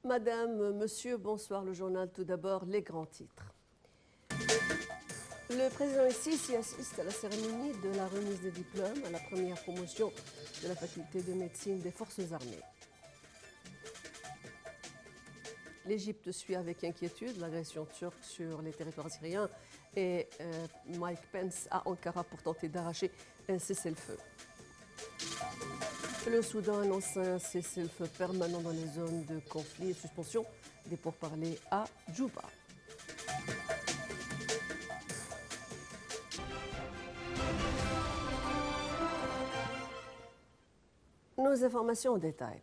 Madame, Monsieur, bonsoir. Le journal, tout d'abord, les grands titres. Le président Sisi assiste à la cérémonie de la remise des diplômes à la première promotion de la faculté de médecine des forces armées. L'Égypte suit avec inquiétude l'agression turque sur les territoires syriens et Mike Pence à Ankara pour tenter d'arracher un cessez-le-feu. Le Soudan annonce un cessez-le-feu permanent dans les zones de conflit et suspension des pourparlers à Djouba. Nos informations en détail.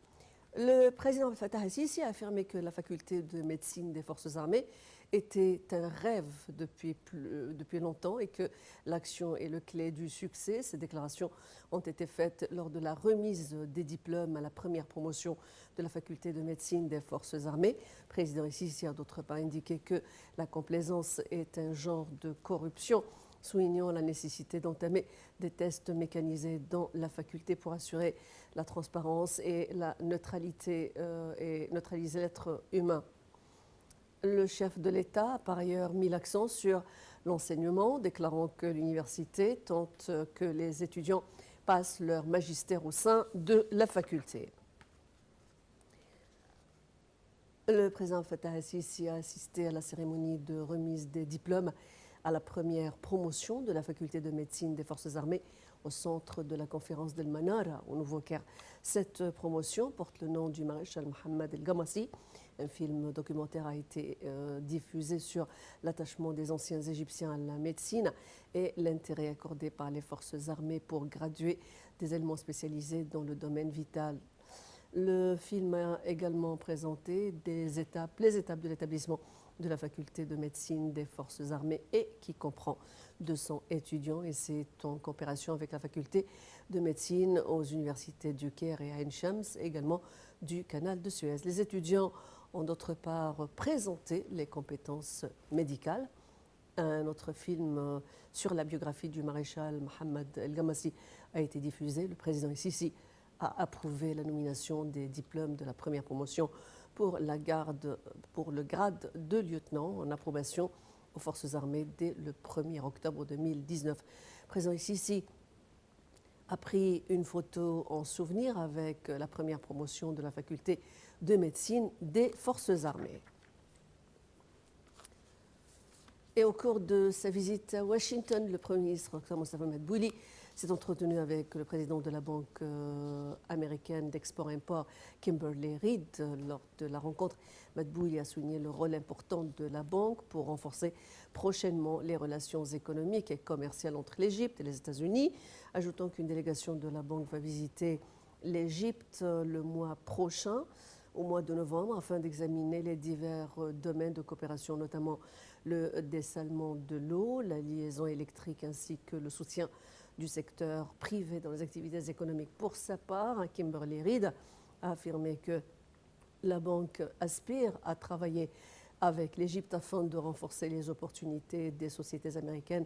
Le président Fattah el-Sisi a affirmé que la faculté de médecine des forces armées était un rêve depuis longtemps et que l'action est le clé du succès. Ces déclarations ont été faites lors de la remise des diplômes à la première promotion de la faculté de médecine des forces armées. Le président el-Sisi a d'autre part indiqué que la complaisance est un genre de corruption, soulignant la nécessité d'entamer des tests mécanisés dans la faculté pour assurer la transparence et la neutralité et neutraliser l'être humain. Le chef de l'État a par ailleurs mis l'accent sur l'enseignement, déclarant que l'université tente que les étudiants passent leur magistère au sein de la faculté. Le président Fattah el-Sisi a assisté à la cérémonie de remise des diplômes à la première promotion de la faculté de médecine des forces armées au centre de la conférence d'El Manara au Nouveau-Caire. Cette promotion porte le nom du maréchal Mohammed El-Ghamassi. Un film documentaire a été diffusé sur l'attachement des anciens Égyptiens à la médecine et l'intérêt accordé par les forces armées pour graduer des éléments spécialisés dans le domaine vital. Le film a également présenté les étapes de l'établissement de la faculté de médecine des forces armées et qui comprend 200 étudiants et c'est en coopération avec la faculté de médecine aux universités du Caire et à Ain Shams, également du canal de Suez. Les étudiants ont d'autre part présenté les compétences médicales. Un autre film sur la biographie du maréchal Mohammed El-Ghamassi a été diffusé. Le président el-Sisi a approuvé la nomination des diplômes de la première promotion pour le grade de lieutenant en approbation aux forces armées dès le 1er octobre 2019. Le président el-Sisi a pris une photo en souvenir avec la première promotion de la faculté de médecine des forces armées. Et au cours de sa visite à Washington, le Premier ministre Dr Mostafa Madbouli s'est entretenu avec le président de la banque américaine d'export-import, Kimberly Reid. Lors de la rencontre, Madbouli a souligné le rôle important de la banque pour renforcer prochainement les relations économiques et commerciales entre l'Égypte et les États-Unis, ajoutant qu'une délégation de la banque va visiter l'Égypte le mois prochain, au mois de novembre, afin d'examiner les divers domaines de coopération, notamment le dessalement de l'eau, la liaison électrique ainsi que le soutien du secteur privé dans les activités économiques. Pour sa part, Kimberly Reid a affirmé que la banque aspire à travailler avec l'Égypte afin de renforcer les opportunités des sociétés américaines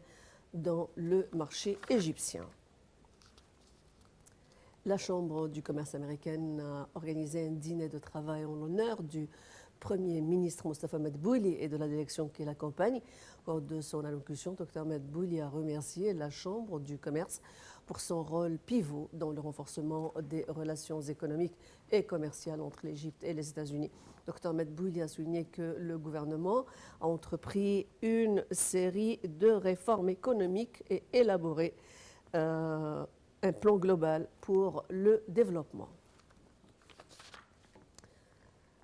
dans le marché égyptien. La Chambre du commerce américaine a organisé un dîner de travail en l'honneur du Premier ministre Mostafa Madbouli et de la délégation qui l'accompagne. Lors de son allocution, Dr Madbouli a remercié la Chambre du commerce pour son rôle pivot dans le renforcement des relations économiques et commerciales entre l'Égypte et les États-Unis. Dr Madbouli a souligné que le gouvernement a entrepris une série de réformes économiques et élaboré un plan global pour le développement.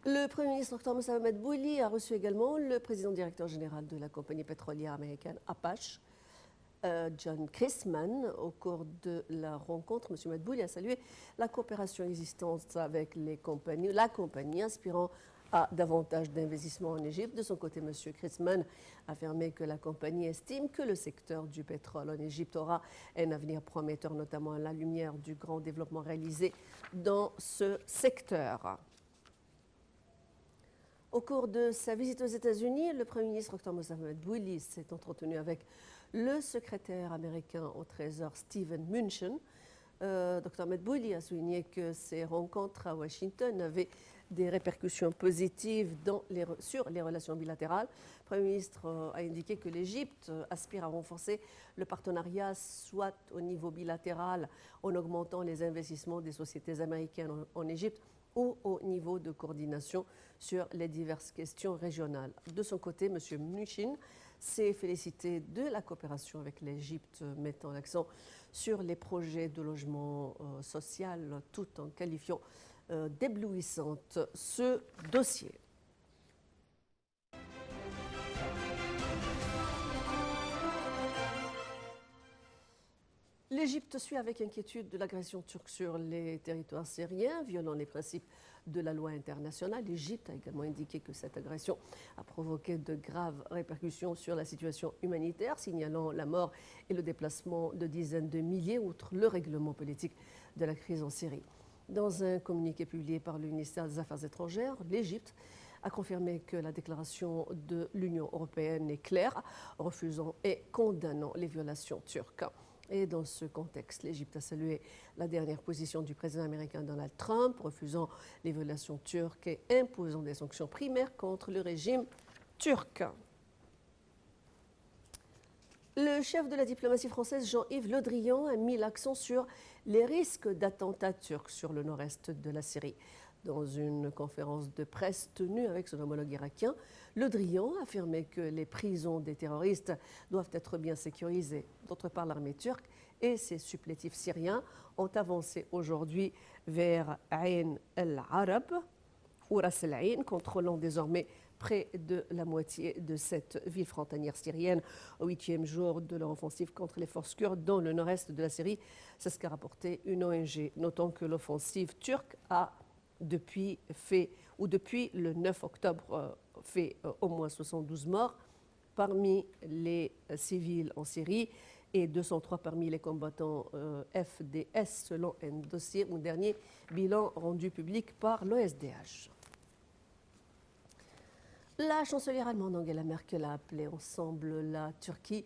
Le Premier ministre Dr Mostafa Madbouli a reçu également le président directeur général de la compagnie pétrolière américaine Apache, John Christman. Au cours de la rencontre, M. Madbouli a salué la coopération existante avec la compagnie aspirant à davantage d'investissements en Égypte. De son côté, M. Christman a affirmé que la compagnie estime que le secteur du pétrole en Égypte aura un avenir prometteur, notamment à la lumière du grand développement réalisé dans ce secteur. Au cours de sa visite aux États-Unis, le Premier ministre Dr Mostafa Madbouli s'est entretenu avec le secrétaire américain au Trésor Steven Mnuchin. Dr Madbouli a souligné que ces rencontres à Washington avaient des répercussions positives sur les relations bilatérales. Le Premier ministre a indiqué que l'Égypte aspire à renforcer le partenariat soit au niveau bilatéral en augmentant les investissements des sociétés américaines en Égypte ou au niveau de coordination sur les diverses questions régionales. De son côté, M. Mnuchin s'est félicité de la coopération avec l'Égypte, mettant l'accent sur les projets de logement social, tout en qualifiant d'éblouissante ce dossier. L'Égypte suit avec inquiétude de l'agression turque sur les territoires syriens, violant les principes de la loi internationale. L'Égypte a également indiqué que cette agression a provoqué de graves répercussions sur la situation humanitaire, signalant la mort et le déplacement de dizaines de milliers, outre le règlement politique de la crise en Syrie. Dans un communiqué publié par le ministère des Affaires étrangères, l'Égypte a confirmé que la déclaration de l'Union européenne est claire, refusant et condamnant les violations turques. Et dans ce contexte, l'Égypte a salué la dernière position du président américain Donald Trump, refusant les violations turques et imposant des sanctions primaires contre le régime turc. Le chef de la diplomatie française, Jean-Yves Le Drian, a mis l'accent sur les risques d'attentats turcs sur le nord-est de la Syrie. Dans une conférence de presse tenue avec son homologue irakien, Le Drian a affirmé que les prisons des terroristes doivent être bien sécurisées. D'autre part, l'armée turque et ses supplétifs syriens ont avancé aujourd'hui vers Ain el-Arab ou Ras el-Ain, contrôlant désormais près de la moitié de cette ville frontalière syrienne au 8e jour de leur offensive contre les forces kurdes dans le nord-est de la Syrie. C'est ce qu'a rapporté une ONG, notant que l'offensive turque a depuis le 9 octobre fait au moins 72 morts parmi les civils en Syrie et 203 parmi les combattants FDS selon un dernier bilan rendu public par l'OSDH. La chancelière allemande Angela Merkel a appelé ensemble la Turquie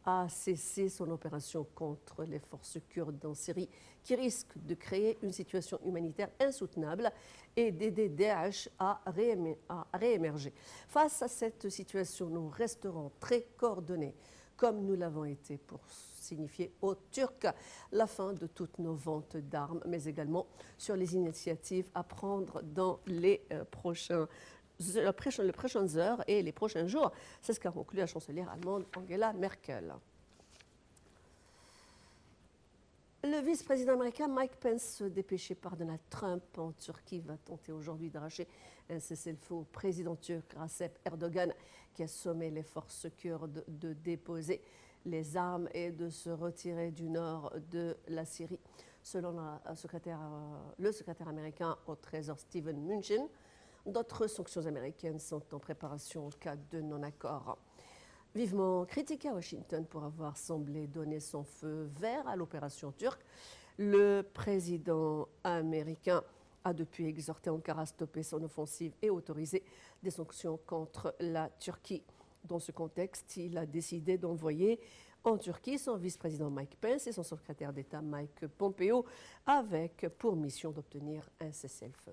à cesser son opération contre les forces kurdes en Syrie qui risque de créer une situation humanitaire insoutenable et d'aider Daesh à réémerger. Face à cette situation, nous resterons très coordonnés, comme nous l'avons été pour signifier aux Turcs la fin de toutes nos ventes d'armes, mais également sur les initiatives à prendre dans les prochaines heures et les prochains jours. C'est ce qu'a conclu la chancelière allemande Angela Merkel. Le vice-président américain Mike Pence, dépêché par Donald Trump en Turquie, va tenter aujourd'hui d'arracher un cessez-le-feu au président turc Recep Erdogan, qui a sommé les forces kurdes de déposer les armes et de se retirer du nord de la Syrie. Selon le secrétaire américain au Trésor Steven Mnuchin, d'autres sanctions américaines sont en préparation en cas de non-accord. Vivement critiqué à Washington pour avoir semblé donner son feu vert à l'opération turque, le président américain a depuis exhorté Ankara à stopper son offensive et autoriser des sanctions contre la Turquie. Dans ce contexte, il a décidé d'envoyer en Turquie son vice-président Mike Pence et son secrétaire d'État Mike Pompeo avec pour mission d'obtenir un cessez-le-feu.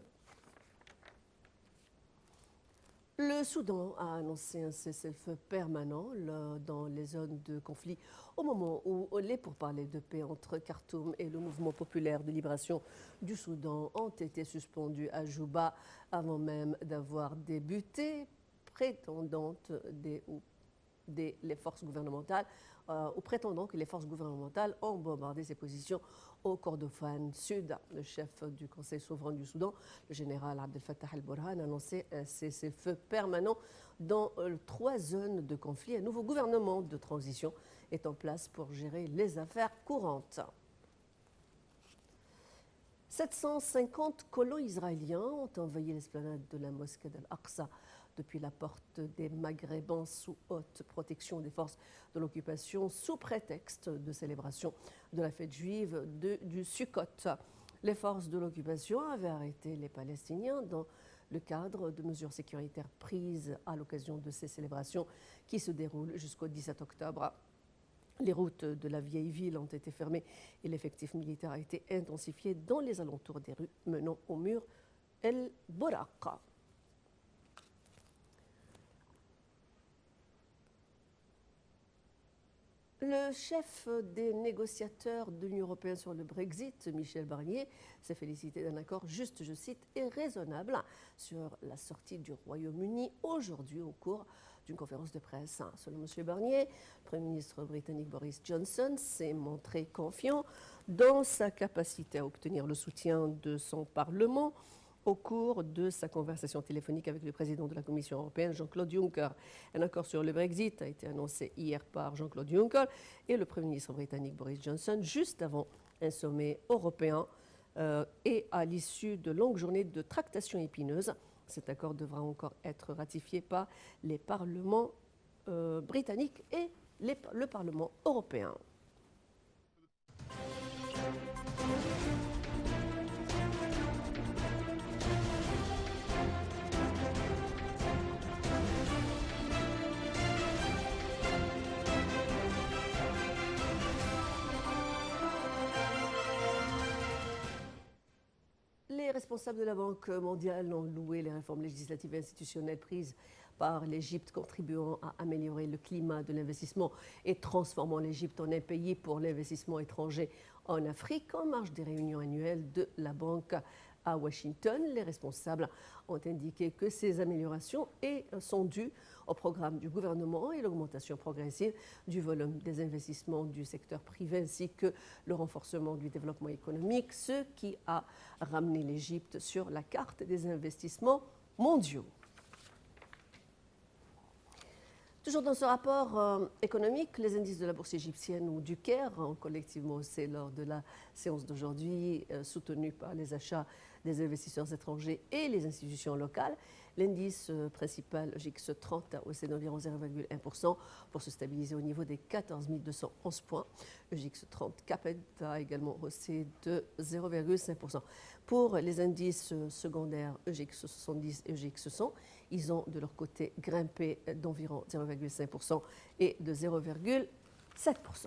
Le Soudan a annoncé un cessez-le-feu permanent dans les zones de conflit au moment où les pourparlers de paix entre Khartoum et le mouvement populaire de libération du Soudan ont été suspendus à Juba avant même d'avoir débuté, prétendant que les forces gouvernementales ont bombardé ces positions au Kordofan Sud. Le chef du Conseil souverain du Soudan, le général Abdel Fattah al-Burhan, a annoncé un cessez-le-feu permanent dans 3 zones de conflit. Un nouveau gouvernement de transition est en place pour gérer les affaires courantes. 750 colons israéliens ont envahi l'esplanade de la mosquée d'Al-Aqsa depuis la porte des Maghrébins sous haute protection des forces de l'occupation sous prétexte de célébration de la fête juive du Sukkot. Les forces de l'occupation avaient arrêté les Palestiniens dans le cadre de mesures sécuritaires prises à l'occasion de ces célébrations qui se déroulent jusqu'au 17 octobre. Les routes de la vieille ville ont été fermées et l'effectif militaire a été intensifié dans les alentours des rues menant au mur El Bouraq. Le chef des négociateurs de l'Union européenne sur le Brexit, Michel Barnier, s'est félicité d'un accord juste, je cite, et raisonnable sur la sortie du Royaume-Uni aujourd'hui au cours d'une conférence de presse. Selon M. Barnier, le Premier ministre britannique Boris Johnson s'est montré confiant dans sa capacité à obtenir le soutien de son Parlement au cours de sa conversation téléphonique avec le président de la Commission européenne, Jean-Claude Juncker. Un accord sur le Brexit a été annoncé hier par Jean-Claude Juncker et le Premier ministre britannique Boris Johnson, juste avant un sommet européen et à l'issue de longues journées de tractations épineuses. Cet accord devra encore être ratifié par les parlements britanniques et le Parlement européen. Les responsables de la Banque mondiale ont loué les réformes législatives et institutionnelles prises par l'Égypte, contribuant à améliorer le climat de l'investissement et transformant l'Égypte en un pays pour l'investissement étranger en Afrique. En marge des réunions annuelles de la Banque à Washington, les responsables ont indiqué que ces améliorations sont dues au programme du gouvernement et l'augmentation progressive du volume des investissements du secteur privé ainsi que le renforcement du développement économique, ce qui a ramené l'Égypte sur la carte des investissements mondiaux. Toujours dans ce rapport économique, les indices de la bourse égyptienne ou du Caire ont collectivement haussé lors de la séance d'aujourd'hui, soutenus par les achats des investisseurs étrangers et les institutions locales. L'indice principal EGX 30 a haussé d'environ 0,1% pour se stabiliser au niveau des 14 211 points. EGX 30 Caped a également haussé de 0,5%. Pour les indices secondaires EGX 70 et EGX 100, ils ont de leur côté grimpé d'environ 0,5% et de 0,7%.